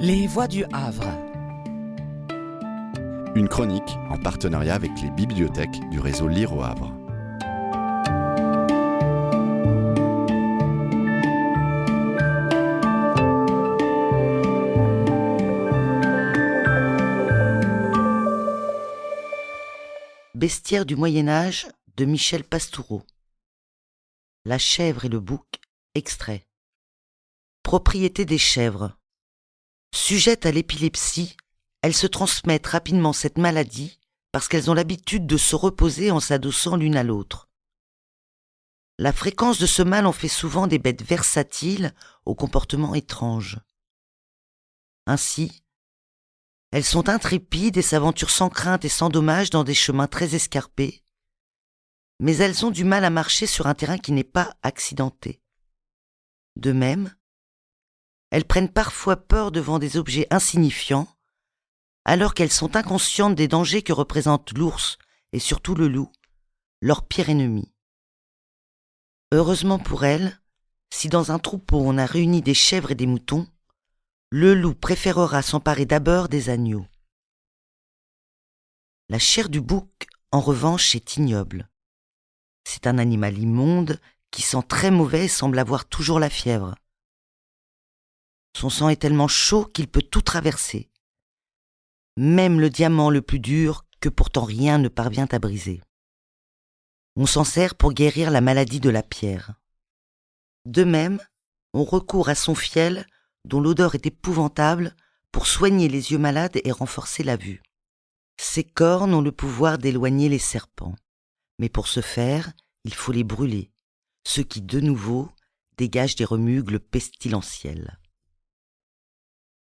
Les Voix du Havre. Une chronique en partenariat avec les bibliothèques du réseau Lire au Havre. Bestiaire du Moyen-Âge de Michel Pastoureau. La chèvre et le bouc, extrait. Propriété des chèvres. Sujettes à l'épilepsie, elles se transmettent rapidement cette maladie parce qu'elles ont l'habitude de se reposer en s'adossant l'une à l'autre. La fréquence de ce mal en fait souvent des bêtes versatiles au comportement étrange. Ainsi, elles sont intrépides et s'aventurent sans crainte et sans dommage dans des chemins très escarpés, mais elles ont du mal à marcher sur un terrain qui n'est pas accidenté. De même, elles prennent parfois peur devant des objets insignifiants, alors qu'elles sont inconscientes des dangers que représentent l'ours et surtout le loup, leur pire ennemi. Heureusement pour elles, si dans un troupeau on a réuni des chèvres et des moutons, le loup préférera s'emparer d'abord des agneaux. La chair du bouc, en revanche, est ignoble. C'est un animal immonde qui sent très mauvais et semble avoir toujours la fièvre. Son sang est tellement chaud qu'il peut tout traverser, même le diamant le plus dur que pourtant rien ne parvient à briser. On s'en sert pour guérir la maladie de la pierre. De même, on recourt à son fiel, dont l'odeur est épouvantable, pour soigner les yeux malades et renforcer la vue. Ses cornes ont le pouvoir d'éloigner les serpents, mais pour ce faire, il faut les brûler, ce qui, de nouveau, dégage des remugles pestilentiels.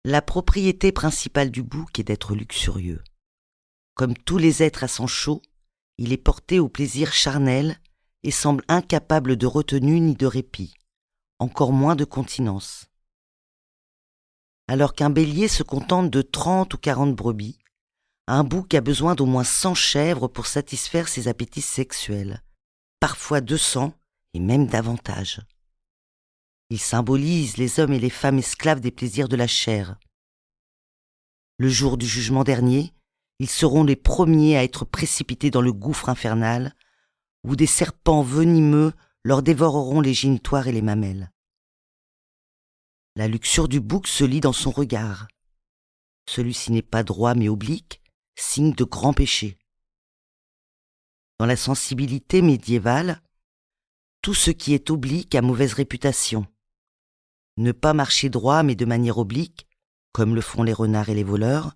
La propriété principale du bouc est d'être luxurieux. Comme tous les êtres à sang chaud, il est porté au plaisir charnel et semble incapable de retenue ni de répit, encore moins de continence. Alors qu'un bélier se contente de 30 ou 40 brebis, un bouc a besoin d'au moins 100 chèvres pour satisfaire ses appétits sexuels, parfois 200 et même davantage. Il symbolise les hommes et les femmes esclaves des plaisirs de la chair. Le jour du jugement dernier, ils seront les premiers à être précipités dans le gouffre infernal, où des serpents venimeux leur dévoreront les génitoires et les mamelles. La luxure du bouc se lit dans son regard. Celui-ci n'est pas droit mais oblique, signe de grand péché. Dans la sensibilité médiévale, tout ce qui est oblique a mauvaise réputation. Ne pas marcher droit mais de manière oblique, comme le font les renards et les voleurs,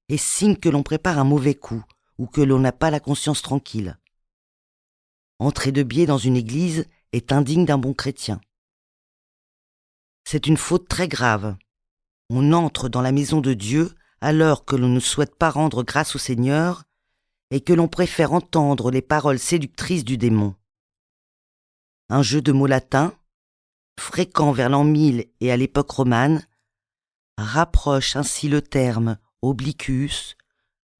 est signe que l'on prépare un mauvais coup ou que l'on n'a pas la conscience tranquille. Entrer de biais dans une église est indigne d'un bon chrétien. C'est une faute très grave. On entre dans la maison de Dieu alors que l'on ne souhaite pas rendre grâce au Seigneur et que l'on préfère entendre les paroles séductrices du démon. Un jeu de mots latins, fréquent vers l'an 1000 et à l'époque romane, rapproche ainsi le terme obliquus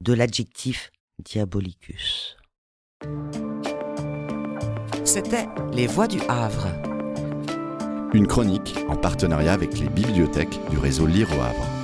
de l'adjectif diabolicus. C'était Les Voix du Havre. Une chronique en partenariat avec les bibliothèques du réseau Lire au Havre.